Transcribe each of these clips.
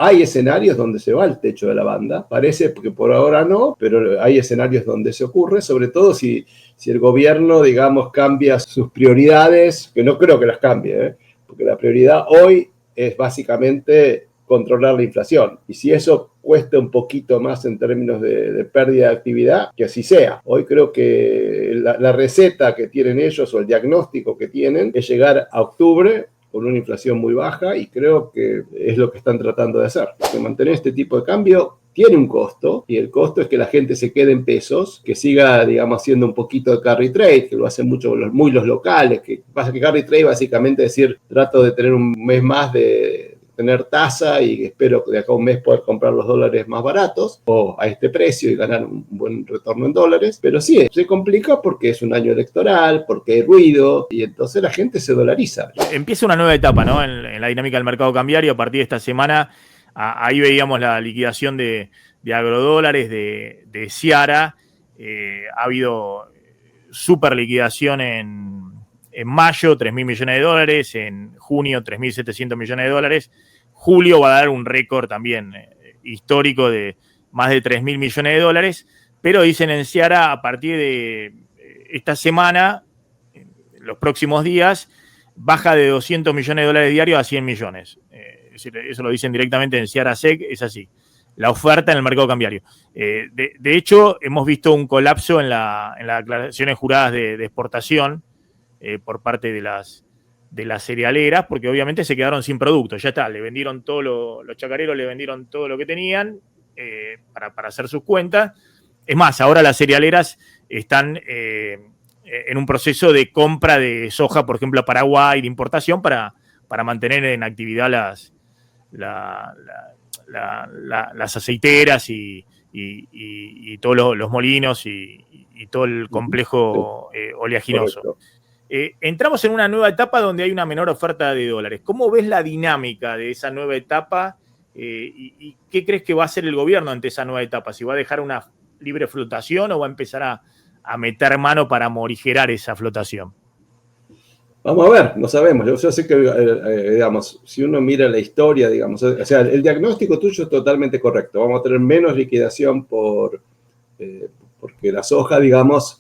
hay escenarios donde se va el techo de la banda. Parece que por ahora no, pero hay escenarios donde se ocurre, sobre todo si el gobierno, digamos, cambia sus prioridades, que no creo que las cambie, porque la prioridad hoy es básicamente controlar la inflación. Y si eso cuesta un poquito más en términos de pérdida de actividad, que así sea. Hoy creo que la receta que tienen ellos o el diagnóstico que tienen es llegar a octubre con una inflación muy baja y creo que es lo que están tratando de hacer. Porque mantener este tipo de cambio tiene un costo y el costo es que la gente se quede en pesos, que siga, digamos, haciendo un poquito de carry trade, que lo hacen mucho muy los locales, que pasa que carry trade básicamente es decir, trato de tener un mes más de tener tasa y espero que de acá a un mes poder comprar los dólares más baratos o a este precio y ganar un buen retorno en dólares, pero sí, se complica porque es un año electoral, porque hay ruido y entonces la gente se dolariza. Empieza una nueva etapa, ¿no? En la dinámica del mercado cambiario a partir de esta semana. Ahí veíamos la liquidación de agrodólares de Ciara. Ha habido super liquidación en mayo, 3.000 millones de dólares. En junio, 3.700 millones de dólares. Julio va a dar un récord también histórico de más de 3.000 millones de dólares. Pero dicen en Ciara, a partir de esta semana, los próximos días, baja de 200 millones de dólares diarios a 100 millones. Eso lo dicen directamente en Ciara SEC, es así. La oferta en el mercado cambiario. De hecho, hemos visto un colapso en las declaraciones juradas de exportación por parte de las cerealeras, porque obviamente se quedaron sin producto. Ya está, le vendieron todo los chacareros le vendieron todo lo que tenían para hacer sus cuentas. Es más, ahora las cerealeras están en un proceso de compra de soja, por ejemplo, a Paraguay, de importación, para mantener en actividad las aceiteras y todos los molinos y todo el complejo oleaginoso. Entramos en una nueva etapa donde hay una menor oferta de dólares. ¿Cómo ves la dinámica de esa nueva etapa y qué crees que va a hacer el gobierno ante esa nueva etapa? ¿Si va a dejar una libre flotación o va a empezar a meter mano para morigerar esa flotación? Vamos a ver, no sabemos. Yo sé que, digamos, si uno mira la historia, digamos, o sea, el diagnóstico tuyo es totalmente correcto. Vamos a tener menos liquidación porque la soja, digamos,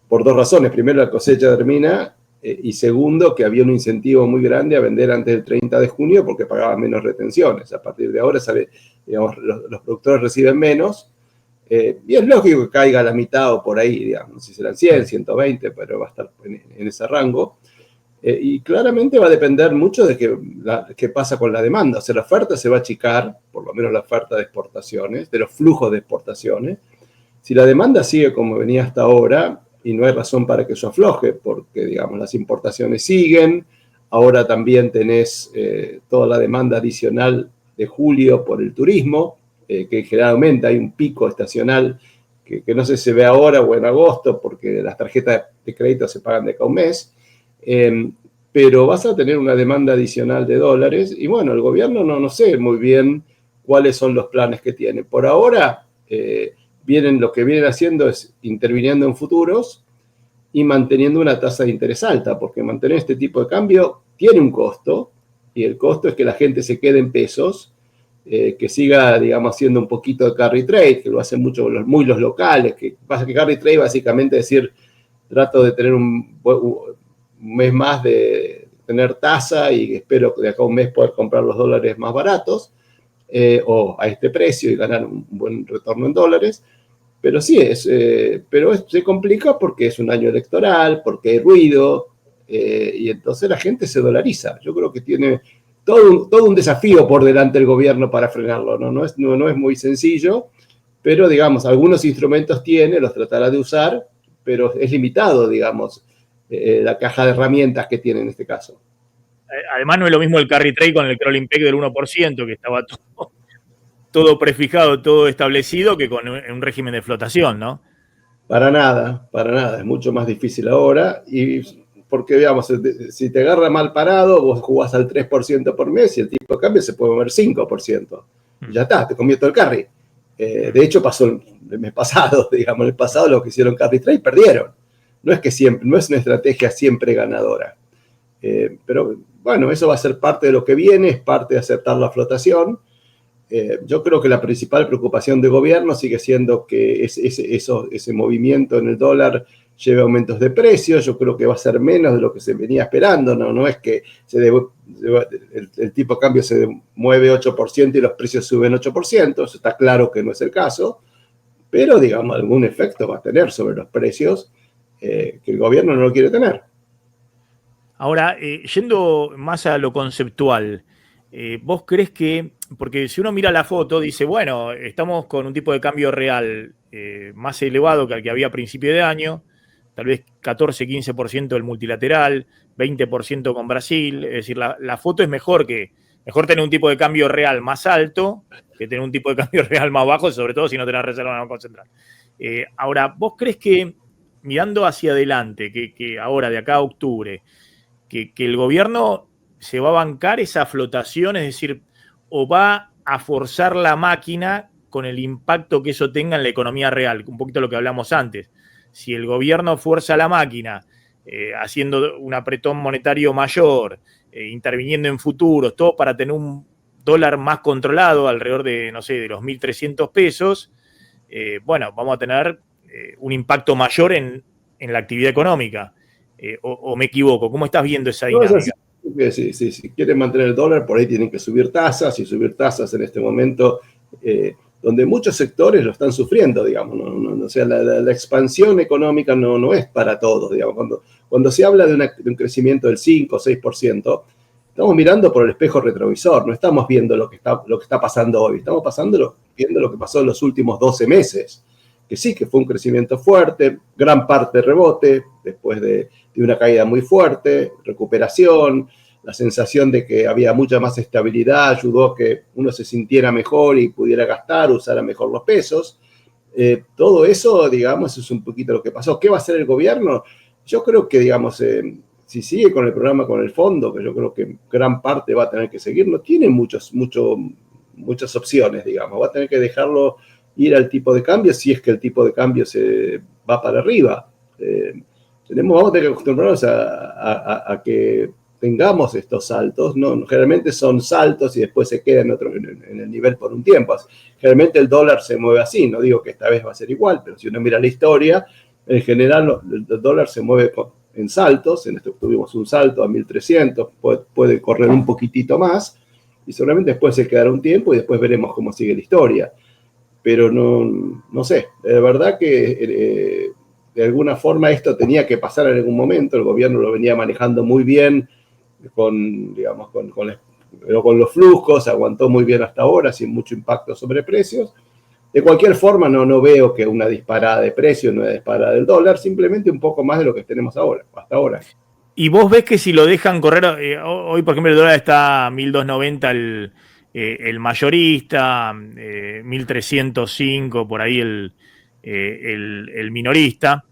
por dos razones. Primero, la cosecha termina y segundo, que había un incentivo muy grande a vender antes del 30 de junio porque pagaban menos retenciones. A partir de ahora, digamos, los productores reciben menos. Y es lógico que caiga a la mitad o por ahí, digamos, no sé si serán 100, 120, pero va a estar en ese rango. Y claramente va a depender mucho de qué pasa con la demanda. O sea, la oferta se va a achicar, por lo menos la oferta de exportaciones, de los flujos de exportaciones. Si la demanda sigue como venía hasta ahora, y no hay razón para que eso afloje, porque, digamos, las importaciones siguen. Ahora también tenés toda la demanda adicional de julio por el turismo, que generalmente hay un pico estacional que no sé si se ve ahora o en agosto, porque las tarjetas de crédito se pagan de cada un mes. Pero vas a tener una demanda adicional de dólares y bueno, el gobierno no sé muy bien cuáles son los planes que tiene. Por ahora, lo que vienen haciendo es interviniendo en futuros y manteniendo una tasa de interés alta, porque mantener este tipo de cambio tiene un costo y el costo es que la gente se quede en pesos, que siga, digamos, haciendo un poquito de carry trade, que lo hacen muy los locales, que pasa que carry trade básicamente es decir, trato de tener un mes más de tener tasa y espero que de acá a un mes poder comprar los dólares más baratos o a este precio y ganar un buen retorno en dólares. Pero sí, se complica porque es un año electoral, porque hay ruido y entonces la gente se dolariza. Yo creo que tiene todo un desafío por delante el gobierno para frenarlo. No es muy sencillo, pero digamos, algunos instrumentos tiene, los tratará de usar, pero es limitado, digamos, la caja de herramientas que tiene en este caso. Además, no es lo mismo el carry trade con el crawling peg del 1%, que estaba todo prefijado, todo establecido, que con un régimen de flotación, ¿no? Para nada, es mucho más difícil ahora, y porque, digamos, si te agarra mal parado, vos jugás al 3% por mes y el tipo de cambio se puede mover 5%. Y ya está, te comió todo el carry. De hecho, pasó el mes pasado, digamos, el pasado los que hicieron carry trade perdieron. No es una estrategia siempre ganadora. Pero bueno, eso va a ser parte de lo que viene, es parte de aceptar la flotación. Yo creo que la principal preocupación del gobierno sigue siendo que ese movimiento en el dólar lleve aumentos de precios. Yo creo que va a ser menos de lo que se venía esperando. No es que el tipo de cambio se mueve 8% y los precios suben 8%. Eso está claro que no es el caso. Pero, digamos, algún efecto va a tener sobre los precios que el gobierno no lo quiere tener. Ahora, yendo más a lo conceptual, ¿vos crees que, porque si uno mira la foto, dice, bueno, estamos con un tipo de cambio real más elevado que el que había a principio de año, tal vez 14-15% del multilateral, 20% con Brasil, es decir, la foto es mejor tener un tipo de cambio real más alto que tener un tipo de cambio real más bajo, sobre todo si no tenés reserva en el Banco Central. Ahora, ¿vos crees que mirando hacia adelante, que ahora de acá a octubre, que el gobierno se va a bancar esa flotación, es decir, o va a forzar la máquina con el impacto que eso tenga en la economía real? Un poquito lo que hablamos antes. Si el gobierno fuerza la máquina haciendo un apretón monetario mayor, interviniendo en futuros, todo para tener un dólar más controlado, alrededor de, no sé, de los 1.300 pesos, bueno, vamos a tener un impacto mayor en la actividad económica. O me equivoco, ¿cómo estás viendo esa dinámica? Si quieren mantener el dólar, por ahí tienen que subir tasas, y subir tasas en este momento, donde muchos sectores lo están sufriendo, digamos. O sea, la expansión económica no es para todos, digamos. Cuando se habla de un crecimiento del 5 o 6%, estamos mirando por el espejo retrovisor, no estamos viendo lo que está pasando hoy, estamos viendo lo que pasó en los últimos 12 meses, que sí, que fue un crecimiento fuerte, gran parte rebote, después de una caída muy fuerte, recuperación, la sensación de que había mucha más estabilidad ayudó a que uno se sintiera mejor y pudiera gastar, usara mejor los pesos. Todo eso, digamos, es un poquito lo que pasó. ¿Qué va a hacer el gobierno? Yo creo que, digamos, si sigue con el programa, con el fondo, que yo creo que gran parte va a tener que seguir, no tiene muchas opciones, digamos. Va a tener que dejarlo ir al tipo de cambio si es que el tipo de cambio se va para arriba. Vamos a tener que acostumbrarnos a que tengamos estos saltos, ¿no? Generalmente son saltos y después se quedan en el nivel por un tiempo. Generalmente el dólar se mueve así, no digo que esta vez va a ser igual, pero si uno mira la historia, en general el dólar se mueve en saltos. En esto tuvimos un salto a 1.300, puede correr un poquitito más y seguramente después se quedará un tiempo y después veremos cómo sigue la historia. Pero no sé, de verdad que de alguna forma esto tenía que pasar en algún momento. El gobierno lo venía manejando muy bien con los flujos, aguantó muy bien hasta ahora, sin mucho impacto sobre precios. De cualquier forma, no veo que una disparada de precios, una disparada del dólar, simplemente un poco más de lo que tenemos hasta ahora. Y vos ves que si lo dejan correr, hoy por ejemplo el dólar está a 1.290 el mayorista, 1.305 por ahí el minorista,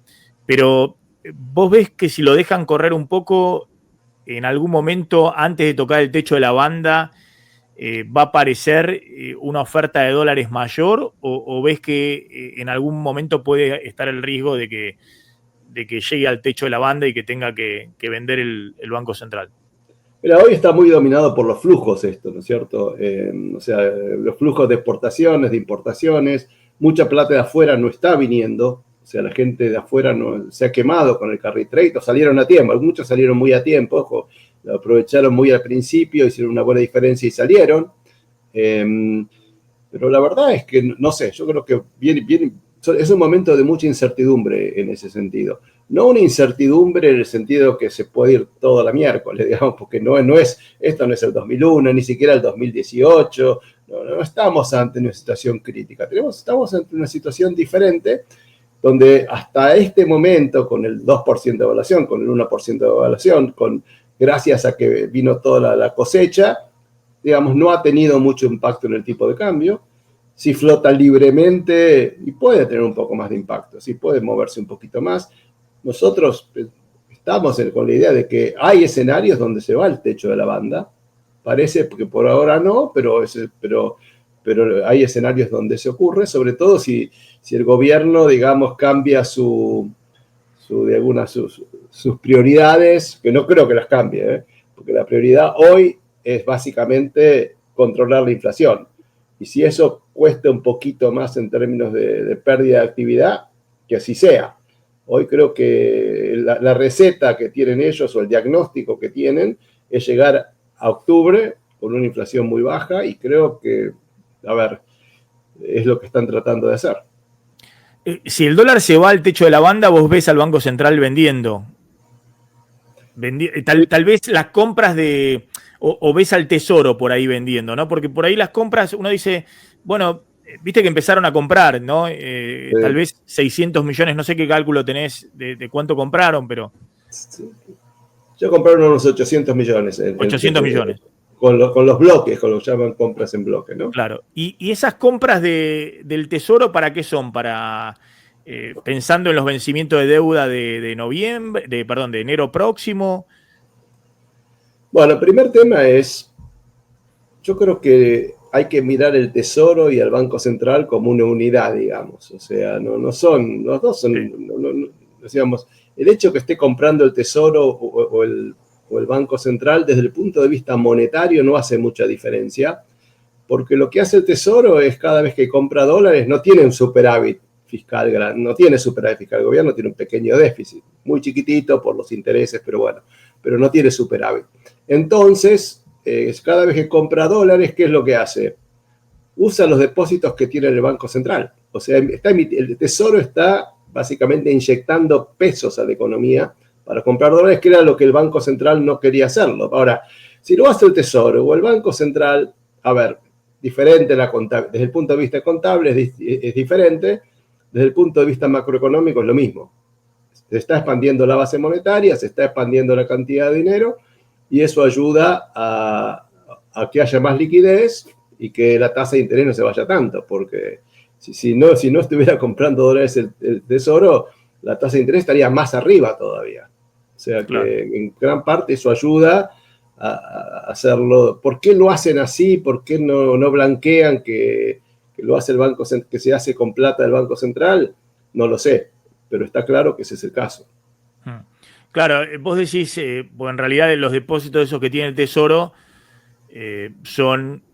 pero vos ves que si lo dejan correr un poco, en algún momento antes de tocar el techo de la banda, ¿va a aparecer una oferta de dólares mayor o ves que en algún momento puede estar el riesgo de que llegue al techo de la banda y que tenga que vender el Banco Central? Mira, hoy está muy dominado por los flujos esto, ¿no es cierto? O sea, los flujos de exportaciones, de importaciones, mucha plata de afuera no está viniendo, o sea, la gente de afuera no se ha quemado con el carry trade, o salieron a tiempo, muchos salieron muy a tiempo, ojo, lo aprovecharon muy al principio, hicieron una buena diferencia y salieron. Pero la verdad es que, no sé, yo creo que es un momento de mucha incertidumbre en ese sentido. No una incertidumbre en el sentido que se puede ir toda la miércoles, digamos, porque esto no es el 2001, ni siquiera el 2018, no estamos ante una situación crítica, estamos ante una situación diferente, donde hasta este momento, con el 2% de evaluación, con el 1% de evaluación, gracias a que vino toda la cosecha, digamos, no ha tenido mucho impacto en el tipo de cambio. Si flota libremente, y puede tener un poco más de impacto, sí puede moverse un poquito más. Nosotros estamos con la idea de que hay escenarios donde se va el techo de la banda. Parece que por ahora no, pero hay escenarios donde se ocurre, sobre todo si el gobierno, digamos, cambia sus prioridades, que no creo que las cambie, porque la prioridad hoy es básicamente controlar la inflación. y si eso cuesta un poquito más en términos de pérdida de actividad, que así sea. Hoy creo que la receta que tienen ellos o el diagnóstico que tienen es llegar a octubre con una inflación muy baja y creo que, a ver, es lo que están tratando de hacer. Si el dólar se va al techo de la banda, vos ves al Banco Central vendiendo. Tal vez las compras o ves al Tesoro por ahí vendiendo, ¿no? Porque por ahí las compras, uno dice, bueno, viste que empezaron a comprar, ¿no? Tal vez 600 millones, no sé qué cálculo tenés de cuánto compraron, pero... Sí. Yo compraron unos 800 millones. 800 millones. Con los bloques, con lo que llaman compras en bloque, ¿no? Claro. ¿Y esas compras del Tesoro para qué son? Para pensando en los vencimientos de deuda de noviembre, de enero próximo. Bueno, el primer tema es, yo creo que hay que mirar el Tesoro y al Banco Central como una unidad, digamos. O sea, no son, los dos son, sí. Digamos, el hecho que esté comprando el Tesoro o el Banco Central desde el punto de vista monetario no hace mucha diferencia, porque lo que hace el Tesoro es cada vez que compra dólares no tiene un superávit fiscal grande, no tiene superávit fiscal, el gobierno tiene un pequeño déficit, muy chiquitito por los intereses, pero bueno, pero no tiene superávit. Entonces, cada vez que compra dólares, ¿qué es lo que hace? Usa los depósitos que tiene el Banco Central. O sea, el Tesoro está básicamente inyectando pesos a la economía para comprar dólares, que era lo que el Banco Central no quería hacerlo. Ahora, si lo hace el Tesoro o el Banco Central, a ver, diferente desde el punto de vista contable es diferente, desde el punto de vista macroeconómico es lo mismo. Se está expandiendo la base monetaria, se está expandiendo la cantidad de dinero y eso ayuda a que haya más liquidez y que la tasa de interés no se vaya tanto, porque si no estuviera comprando dólares el Tesoro, la tasa de interés estaría más arriba todavía. O sea que claro, en gran parte eso ayuda a hacerlo. ¿Por qué lo hacen así? ¿Por qué no blanquean que lo hace el Banco Central, que se hace con plata del Banco Central? No lo sé, pero está claro que ese es el caso. Claro, vos decís, pues en realidad los depósitos esos que tiene el Tesoro son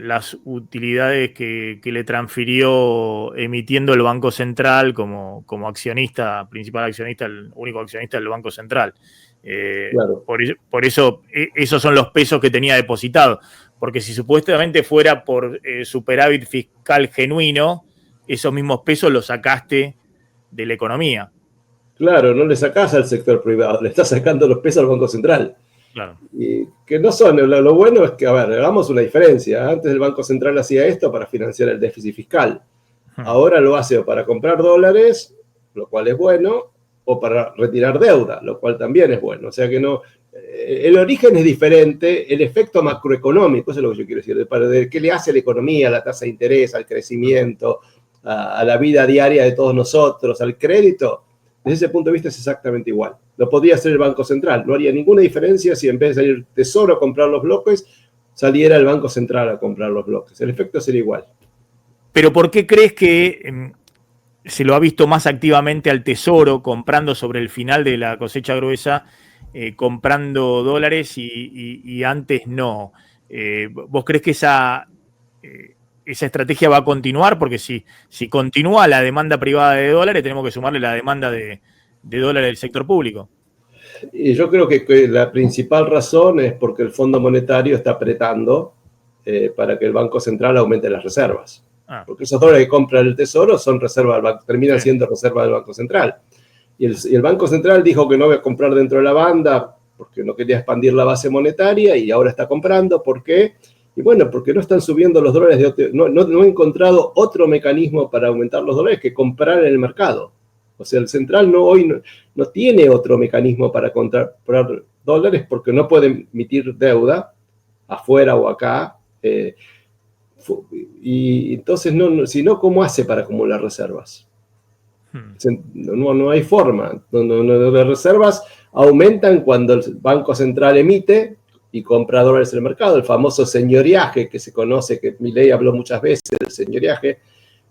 las utilidades que le transfirió emitiendo el Banco Central como accionista, principal accionista, el único accionista del Banco Central. Claro. Por eso, esos son los pesos que tenía depositado. Porque si supuestamente fuera por superávit fiscal genuino, esos mismos pesos los sacaste de la economía. Claro, no le sacás al sector privado, le estás sacando los pesos al Banco Central. Claro. Y que no son, lo bueno es que, a ver, hagamos una diferencia. Antes el Banco Central hacía esto para financiar el déficit fiscal. Ahora lo hace o para comprar dólares, lo cual es bueno, o para retirar deuda, lo cual también es bueno. O sea que no, el origen es diferente, el efecto macroeconómico, eso es lo que yo quiero decir, de qué le hace a la economía, a la tasa de interés, al crecimiento, a la vida diaria de todos nosotros, al crédito. Desde ese punto de vista es exactamente igual. Lo podría hacer el Banco Central. No haría ninguna diferencia si en vez de salir el Tesoro a comprar los bloques, saliera el Banco Central a comprar los bloques. El efecto sería igual. Pero ¿por qué crees que se lo ha visto más activamente al Tesoro comprando sobre el final de la cosecha gruesa, comprando dólares y antes no? ¿Vos crees que esa estrategia va a continuar? Porque si continúa la demanda privada de dólares, tenemos que sumarle la demanda de dólares del sector público. Y yo creo que la principal razón es porque el Fondo Monetario está apretando para que el Banco Central aumente las reservas. Porque esos dólares que compra el Tesoro son reservas del banco, terminan siendo reservas del Banco Central. Y el Banco Central dijo que no iba a comprar dentro de la banda porque no quería expandir la base monetaria y ahora está comprando. ¿Por qué? Y bueno, porque no están subiendo los dólares, no he encontrado otro mecanismo para aumentar los dólares que comprar en el mercado. O sea, el central hoy no tiene otro mecanismo para comprar dólares porque no puede emitir deuda afuera o acá. Y entonces, si no, ¿cómo hace para acumular reservas? No hay forma. Las reservas aumentan cuando el Banco Central emite y compra dólares en el mercado, el famoso señoriaje que se conoce, que Milei habló muchas veces del señoriaje.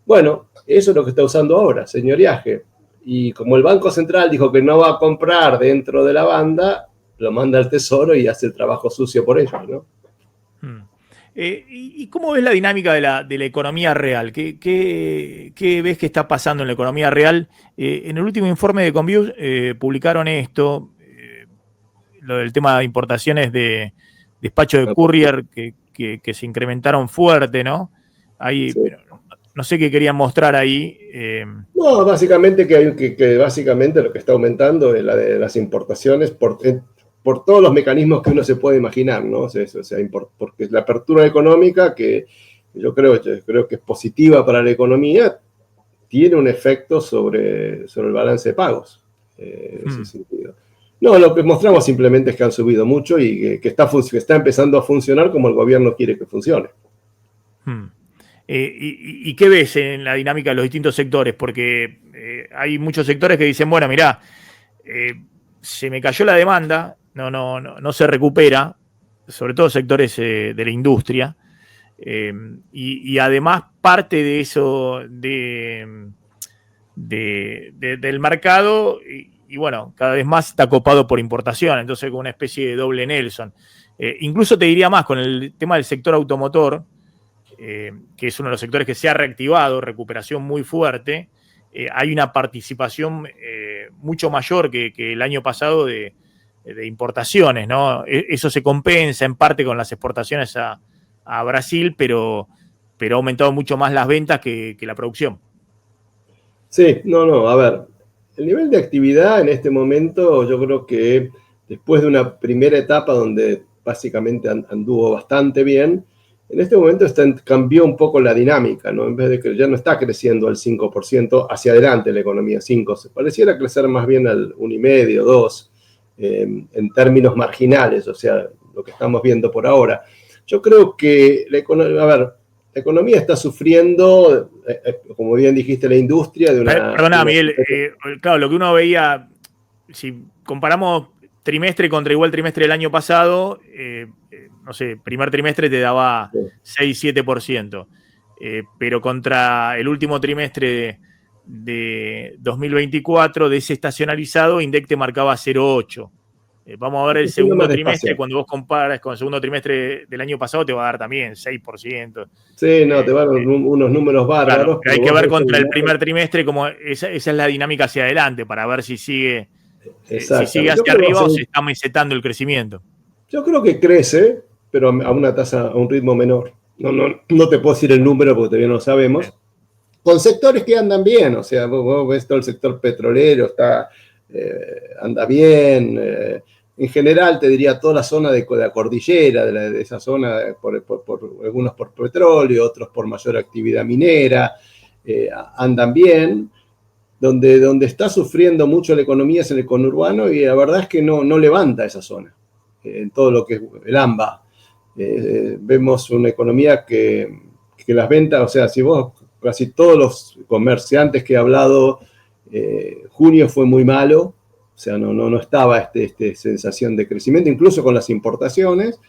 Bueno, eso es lo que está usando ahora, señoriaje. Y como el Banco Central dijo que no va a comprar dentro de la banda, lo manda al Tesoro y hace el trabajo sucio por ellos, ¿no? ¿Y cómo ves la dinámica de la economía real? ¿Qué ves que está pasando en la economía real? En el último informe de Conview publicaron esto, lo del tema de importaciones de despacho de courier que se incrementaron fuerte, ¿no? Ahí, Sí. no sé qué querían mostrar ahí. No, básicamente que básicamente lo que está aumentando es la de las importaciones por todos los mecanismos que uno se puede imaginar, ¿no? O sea, porque la apertura económica, que yo creo que es positiva para la economía, tiene un efecto sobre el balance de pagos, en ese sentido. No, lo que mostramos simplemente es que han subido mucho y que está empezando a funcionar como el gobierno quiere que funcione. ¿Y qué ves en la dinámica de los distintos sectores? Porque hay muchos sectores que dicen, bueno, mirá, se me cayó la demanda, no se recupera, sobre todo sectores de la industria, y además parte de eso del mercado, y bueno, cada vez más está copado por importación, entonces con una especie de doble Nelson. Incluso te diría más, con el tema del sector automotor, que es uno de los sectores que se ha reactivado, recuperación muy fuerte, hay una participación mucho mayor que el año pasado de importaciones, ¿no? Eso se compensa en parte con las exportaciones a Brasil, pero ha aumentado mucho más las ventas que la producción. Sí, a ver, el nivel de actividad en este momento yo creo que después de una primera etapa donde básicamente anduvo bastante bien, en este momento cambió un poco la dinámica, ¿no? En vez de que ya no está creciendo al 5% hacia adelante la economía, 5, se pareciera crecer más bien al 1,5, 2, en términos marginales, o sea, lo que estamos viendo por ahora. Yo creo que la economía está sufriendo, como bien dijiste, la industria de una... Perdona, Miguel, claro, lo que uno veía, si comparamos trimestre contra igual trimestre del año pasado, no sé, primer trimestre te daba 6-7%, pero contra el último trimestre de 2024 desestacionalizado, INDEC te marcaba 0,8%. Vamos a ver el segundo trimestre, cuando vos comparas con el segundo trimestre del año pasado, te va a dar también 6%. Sí, no, te van unos números bárbaros. Claro, hay que ver contra el primer trimestre, como esa es la dinámica hacia adelante, para ver si sigue hacia arriba o se está mesetando el crecimiento. Yo creo que crece, pero a una tasa, a un ritmo menor. No te puedo decir el número porque todavía no lo sabemos. Sí. Con sectores que andan bien, o sea, vos ves todo el sector petrolero, anda bien. En general, te diría toda la zona de la cordillera, de esa zona, algunos por petróleo, otros por mayor actividad minera, andan bien. Donde está sufriendo mucho la economía es en el conurbano y la verdad es que no levanta esa zona, en todo lo que es el AMBA. Vemos una economía que las ventas, o sea, si vos, casi todos los comerciantes que he hablado, junio fue muy malo, o sea, no estaba esta sensación de crecimiento, incluso con las importaciones.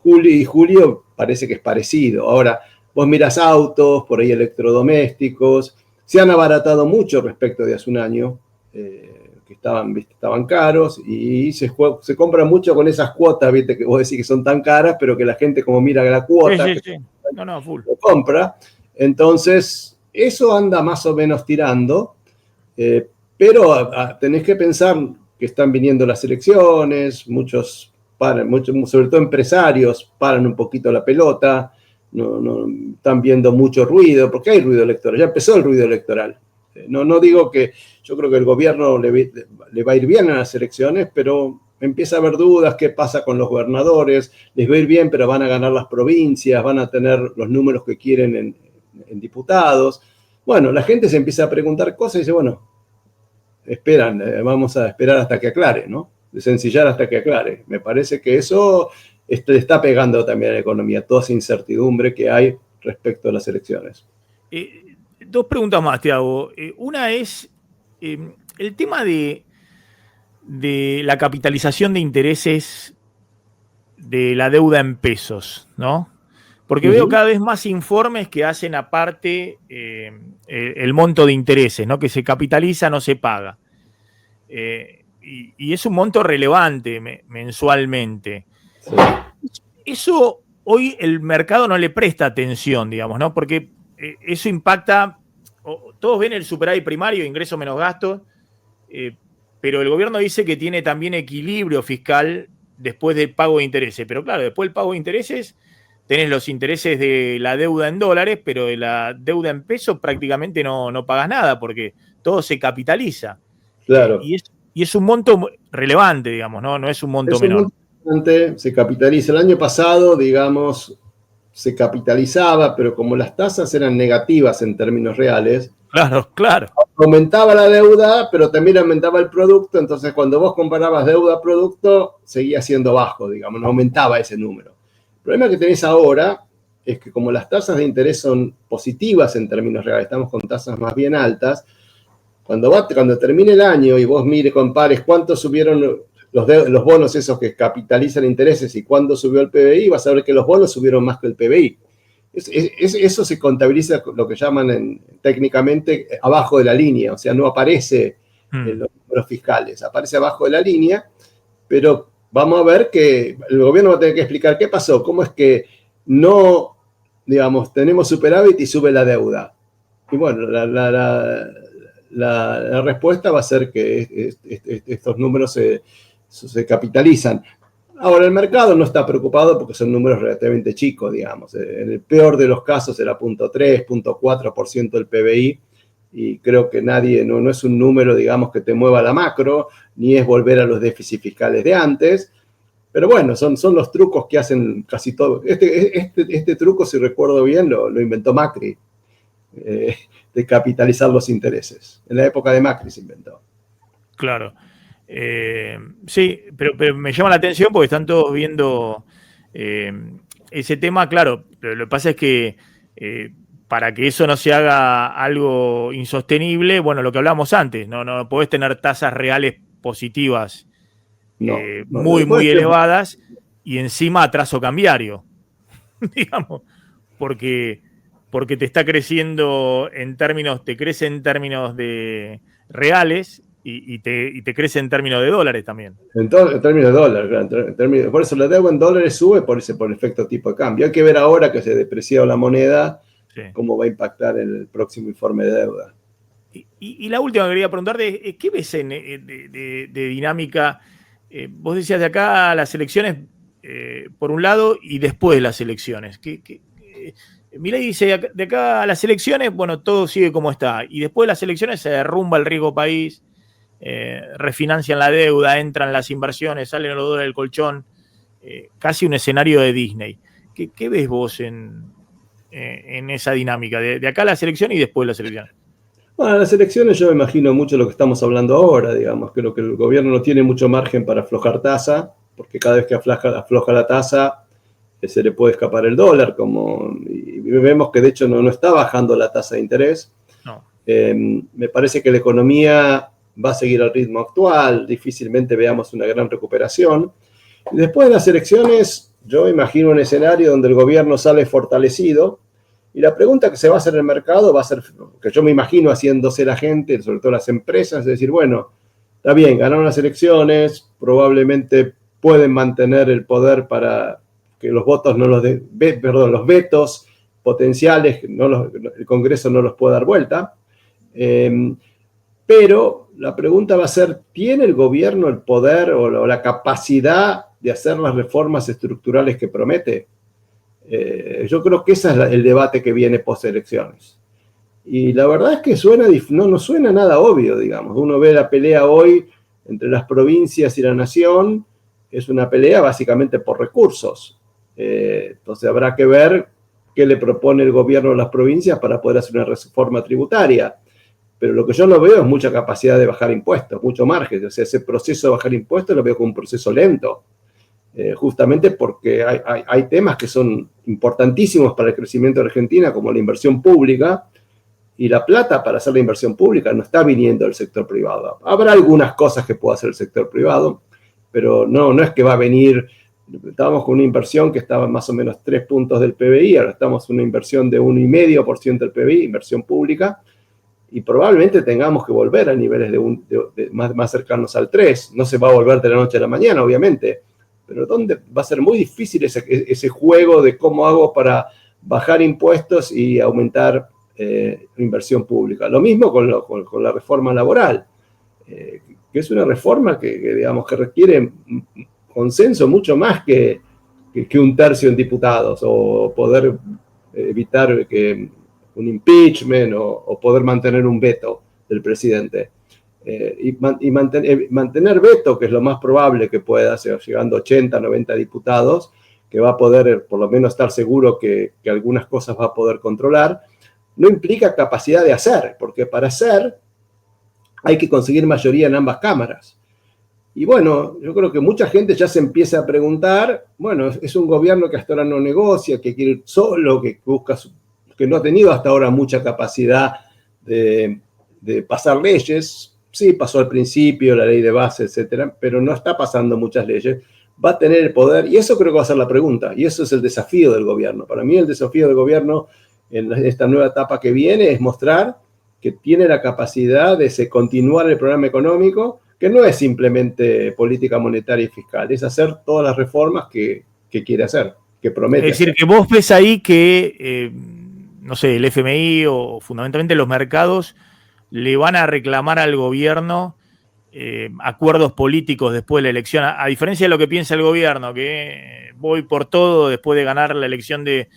Julio parece que es parecido. Ahora, vos miras autos, por ahí electrodomésticos, se han abaratado mucho respecto de hace un año, que estaban caros, y se compra mucho con esas cuotas, ¿viste? Que vos decís que son tan caras, pero que la gente como mira la cuota, sí. Full. Lo compra. Entonces, eso anda más o menos tirando, pero tenés que pensar que están viniendo las elecciones, muchos, sobre todo empresarios, paran un poquito la pelota, no están viendo mucho ruido, porque hay ruido electoral, ya empezó el ruido electoral. No digo que yo creo que el gobierno le va a ir bien en las elecciones, pero empieza a haber dudas, qué pasa con los gobernadores, les va a ir bien, pero van a ganar las provincias, van a tener los números que quieren en diputados. Bueno, la gente se empieza a preguntar cosas y dice, bueno, vamos a esperar hasta que aclare, ¿no? Desencillar hasta que aclare. Me parece que eso está pegando también a la economía, toda esa incertidumbre que hay respecto a las elecciones. Dos preguntas más, Thiago. Una es el tema de la capitalización de intereses de la deuda en pesos, ¿no? Porque veo cada vez más informes que hacen aparte el monto de intereses, ¿no? Que se capitaliza, no se paga. Y es un monto relevante mensualmente. Sí. ¿Eso hoy el mercado no le presta atención, digamos, ¿no? Porque eso impacta, todos ven el superávit primario, ingreso menos gastos, pero el gobierno dice que tiene también equilibrio fiscal después del pago de intereses. Pero claro, después del pago de intereses tenés los intereses de la deuda en dólares, pero de la deuda en pesos prácticamente no pagas nada porque todo se capitaliza. Claro. Y es un monto relevante, digamos, ¿no? No es un monto Es un menor. monto relevante, se capitaliza. El año pasado, digamos, se capitalizaba, pero como las tasas eran negativas en términos reales, Claro, claro. aumentaba la deuda, pero también aumentaba el producto, entonces cuando vos comparabas deuda-producto, seguía siendo bajo, digamos, no aumentaba ese número. El problema que tenés ahora es que como las tasas de interés son positivas en términos reales, estamos con tasas más bien altas, cuando termine el año y vos compares cuánto subieron los bonos esos que capitalizan intereses y cuándo subió el PBI, vas a ver que los bonos subieron más que el PBI. Eso se contabiliza lo que llaman técnicamente abajo de la línea, o sea, no aparece en los números fiscales, aparece abajo de la línea, pero vamos a ver que el gobierno va a tener que explicar qué pasó, cómo es que no, digamos, tenemos superávit y sube la deuda. Y bueno, la respuesta va a ser que estos números se capitalizan. Ahora, el mercado no está preocupado porque son números relativamente chicos, digamos. En el peor de los casos era 0.3, 0.4% del PBI, y creo que no es un número, digamos, que te mueva la macro, ni es volver a los déficits fiscales de antes. Pero bueno, son los trucos que hacen casi todo. Este truco, si recuerdo bien, lo inventó Macri, de capitalizar los intereses. En la época de Macri se inventó. Claro. Sí, pero me llama la atención porque están todos viendo ese tema. Claro, lo que pasa es que para que eso no se haga algo insostenible, bueno, lo que hablábamos antes, no podés tener tasas reales positivas muy elevadas y encima atraso cambiario, digamos, porque te está creciendo te crece en términos de reales y te crece en términos de dólares también. En términos de dólares, claro, por eso la deuda en dólares sube por efecto tipo de cambio. Hay que ver ahora que se depreció la moneda, sí, cómo va a impactar en el próximo informe de deuda. Y la última que quería preguntarte es, ¿qué ves de dinámica? Vos decías de acá las elecciones por un lado y después de las elecciones. Milei dice, de acá a las elecciones, bueno, todo sigue como está. Y después de las elecciones se derrumba el riesgo país, refinancian la deuda, entran las inversiones, salen los dólares del colchón. Casi un escenario de Disney. ¿Qué ves vos en esa dinámica? De acá a las elecciones y después de las elecciones. Bueno, las elecciones yo me imagino mucho lo que estamos hablando ahora, digamos. Creo que el gobierno no tiene mucho margen para aflojar tasa, porque cada vez que afloja la tasa se le puede escapar el dólar, y vemos que de hecho no está bajando la tasa de interés. No. Me parece que la economía va a seguir al ritmo actual, difícilmente veamos una gran recuperación. Y después de las elecciones, yo imagino un escenario donde el gobierno sale fortalecido, y la pregunta que se va a hacer en el mercado va a ser, que yo me imagino haciéndose la gente, sobre todo las empresas, es decir, bueno, está bien, ganaron las elecciones, probablemente pueden mantener el poder para que los votos los vetos potenciales, el Congreso no los puede dar vuelta. Pero la pregunta va a ser, ¿tiene el gobierno el poder o la capacidad de hacer las reformas estructurales que promete? Yo creo que ese es el debate que viene post-elecciones. Y la verdad es que no suena nada obvio, digamos. Uno ve la pelea hoy entre las provincias y la nación, es una pelea básicamente por recursos. Entonces habrá que ver qué le propone el gobierno a las provincias para poder hacer una reforma tributaria. Pero lo que yo no veo es mucha capacidad de bajar impuestos, mucho margen. O sea, ese proceso de bajar impuestos lo veo como un proceso lento. Justamente porque hay temas que son importantísimos para el crecimiento de Argentina, como la inversión pública, y la plata para hacer la inversión pública no está viniendo del sector privado. Habrá algunas cosas que pueda hacer el sector privado, pero no es que va a venir. Estábamos con una inversión que estaba más o menos 3 puntos del PBI, ahora estamos en una inversión de 1,5% del PBI, inversión pública, y probablemente tengamos que volver a niveles más cercanos al 3. No se va a volver de la noche a la mañana, obviamente, pero ¿dónde va a ser muy difícil ese juego de cómo hago para bajar impuestos y aumentar inversión pública? Lo mismo con la reforma laboral, que es una reforma digamos, que requiere consenso mucho más que un tercio en diputados, o poder evitar un impeachment, o poder mantener un veto del presidente. Y mantener veto, que es lo más probable que pueda, llegando a 80, 90 diputados, que va a poder por lo menos estar seguro que algunas cosas va a poder controlar, no implica capacidad de hacer, porque para hacer hay que conseguir mayoría en ambas cámaras. Y bueno, yo creo que mucha gente ya se empieza a preguntar, bueno, es un gobierno que hasta ahora no negocia, que quiere ir solo, que busca, que no ha tenido hasta ahora mucha capacidad de pasar leyes. Sí, pasó al principio la ley de base, etcétera, pero no está pasando muchas leyes. Va a tener el poder, y eso creo que va a ser la pregunta, y eso es el desafío del gobierno. Para mí el desafío del gobierno en esta nueva etapa que viene es mostrar que tiene la capacidad de continuar el programa económico, que no es simplemente política monetaria y fiscal, es hacer todas las reformas que quiere hacer, que promete Es decir, hacer. que vos ves ahí que, no sé, el FMI o fundamentalmente los mercados le van a reclamar al gobierno acuerdos políticos después de la elección, a diferencia de lo que piensa el gobierno, que voy por todo después de ganar la elección de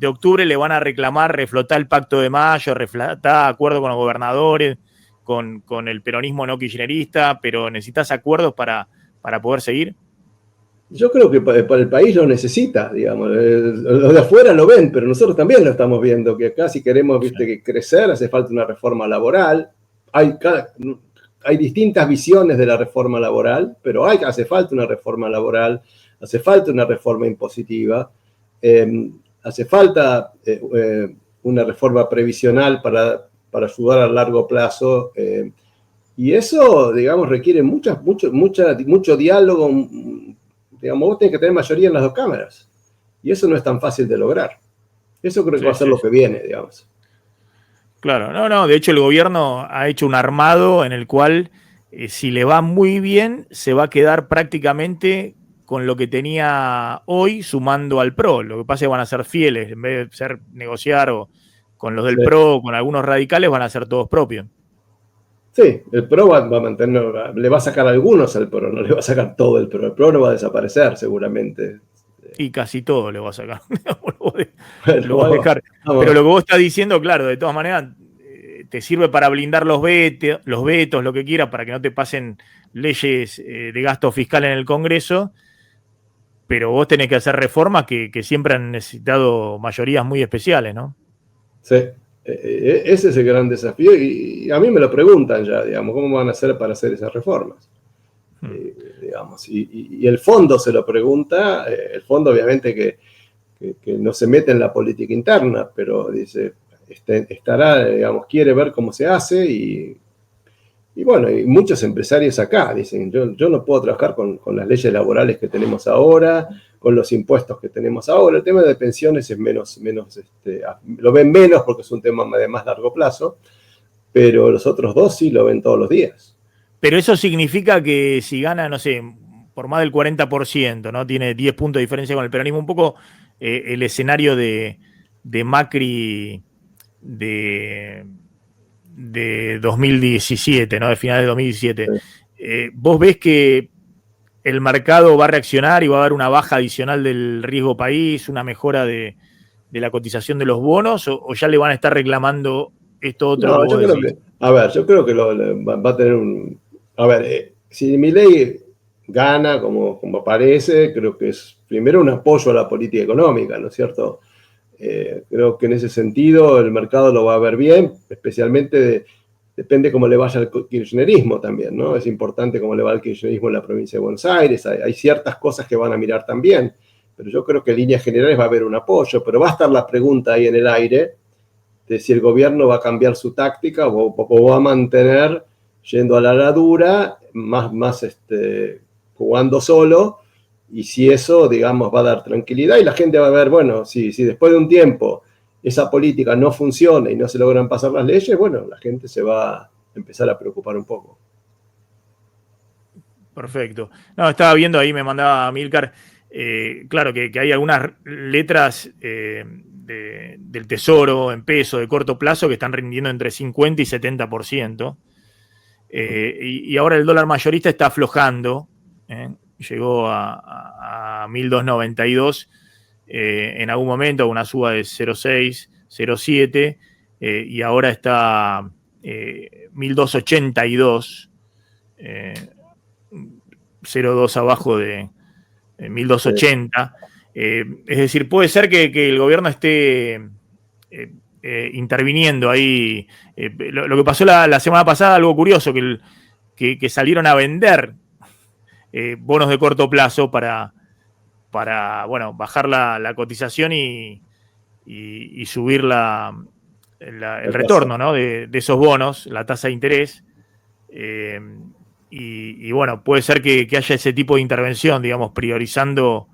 octubre, le van a reclamar reflotar el Pacto de Mayo, reflotar acuerdo con los gobernadores, con el peronismo no kirchnerista, pero necesitas acuerdos para poder seguir. Yo creo que para el país lo necesita, digamos. Los de afuera lo ven, pero nosotros también lo estamos viendo, que acá si queremos, viste, que crecer, hace falta una reforma laboral. Hay distintas visiones de la reforma laboral, pero hace falta una reforma laboral, hace falta una reforma impositiva, hace falta una reforma previsional para ayudar a largo plazo. Y eso, digamos, requiere mucho diálogo. Digamos, vos tenés que tener mayoría en las dos cámaras. Y eso no es tan fácil de lograr. Eso creo que va a ser lo que viene, digamos. Claro, no, de hecho el gobierno ha hecho un armado en el cual si le va muy bien se va a quedar prácticamente con lo que tenía hoy sumando al PRO. Lo que pasa es que van a ser fieles, en vez de negociar o con los del PRO, con algunos radicales, van a ser todos propios. Sí, el PRO va a mantener, le va a sacar algunos al PRO, no le va a sacar todo el PRO. El PRO no va a desaparecer seguramente. Y casi todo le va a sacar. Bueno, lo va a dejar. Vamos. Pero lo que vos estás diciendo, claro, de todas maneras, te sirve para blindar los vetos, lo que quieras, para que no te pasen leyes de gasto fiscal en el Congreso, pero vos tenés que hacer reformas que siempre han necesitado mayorías muy especiales, ¿no? Sí, ese es el gran desafío, y a mí me lo preguntan ya, digamos, ¿cómo van a hacer para hacer esas reformas? Digamos, y el fondo se lo pregunta, el fondo obviamente que no se mete en la política interna, pero dice, estará, digamos, quiere ver cómo se hace, y bueno, y muchos empresarios acá dicen, yo no puedo trabajar con las leyes laborales que tenemos ahora, con los impuestos que tenemos ahora. El tema de pensiones es menos lo ven menos porque es un tema de más largo plazo, pero los otros dos sí lo ven todos los días. Pero eso significa que si gana, no sé, por más del 40%, ¿no? Tiene 10 puntos de diferencia con el peronismo, un poco el escenario de Macri de 2017, ¿no? De finales de 2017. Sí. ¿Vos ves que el mercado va a reaccionar y va a haber una baja adicional del riesgo país, una mejora de la cotización de los bonos, o ya le van a estar reclamando esto otro? No, yo creo que va a tener un... A ver, si Milei gana como parece, creo que es primero un apoyo a la política económica, ¿no es cierto? Creo que en ese sentido el mercado lo va a ver bien, especialmente depende cómo le vaya al kirchnerismo también, ¿no? Es importante cómo le va al kirchnerismo en la provincia de Buenos Aires, hay ciertas cosas que van a mirar también, pero yo creo que en líneas generales va a haber un apoyo, pero va a estar la pregunta ahí en el aire de si el gobierno va a cambiar su táctica o va a mantener yendo a la heradura, más jugando solo, y si eso, digamos, va a dar tranquilidad y la gente va a ver, bueno, si después de un tiempo esa política no funciona y no se logran pasar las leyes, bueno, la gente se va a empezar a preocupar un poco. Perfecto. No, estaba viendo ahí, me mandaba Milcar, claro que hay algunas letras del Tesoro en peso de corto plazo que están rindiendo entre 50 y 70%. Y ahora el dólar mayorista está aflojando. Llegó a 1.292 en algún momento, una suba de 0,6, 0,7, y ahora está 1.282, 0,2 abajo de 1.280. Es decir, puede ser que el gobierno esté interviniendo ahí. Lo que pasó la semana pasada, algo curioso, que salieron a vender bonos de corto plazo para bueno, bajar la cotización y subir el retorno, ¿no? de esos bonos, la tasa de interés. Y bueno, puede ser que haya ese tipo de intervención, digamos, priorizando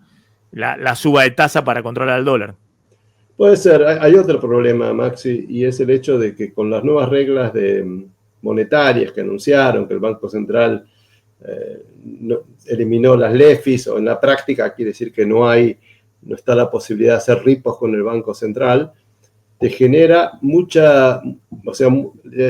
la suba de tasa para controlar el dólar. Puede ser. Hay otro problema, Maxi, y es el hecho de que con las nuevas reglas monetarias que anunciaron, que el Banco Central eliminó las LEFIs, o en la práctica quiere decir que no está la posibilidad de hacer repos con el Banco Central, te genera o sea,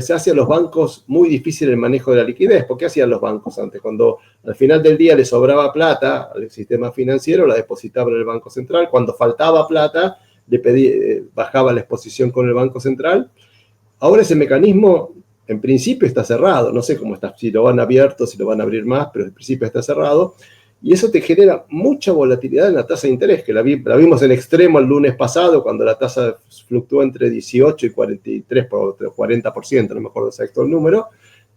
se hace a los bancos muy difícil el manejo de la liquidez. ¿Por qué hacían los bancos antes? Cuando al final del día les sobraba plata al sistema financiero, la depositaban en el Banco Central. Cuando faltaba plata, bajaba la exposición con el Banco Central. Ahora ese mecanismo, en principio, está cerrado. No sé cómo está, si lo van abierto, si lo van a abrir más, pero en principio está cerrado. Y eso te genera mucha volatilidad en la tasa de interés, que la vimos en extremo el lunes pasado, cuando la tasa fluctuó entre 18 y 43, 40%, no me acuerdo exacto el número,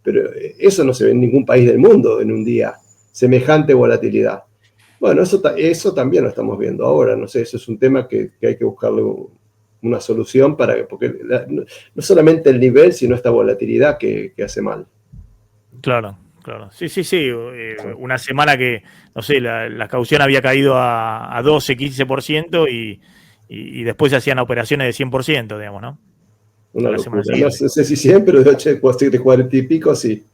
pero eso no se ve en ningún país del mundo en un día, semejante volatilidad. Bueno, eso también lo estamos viendo ahora, no sé, eso es un tema que hay que buscarle una solución porque no solamente el nivel, sino esta volatilidad que hace mal. Claro. Claro, sí. Una semana que, no sé, la caución había caído a 12, 15% y después se hacían operaciones de 100%, digamos, ¿no? Una locura. No sé si 100, pero de 40 y pico, sí.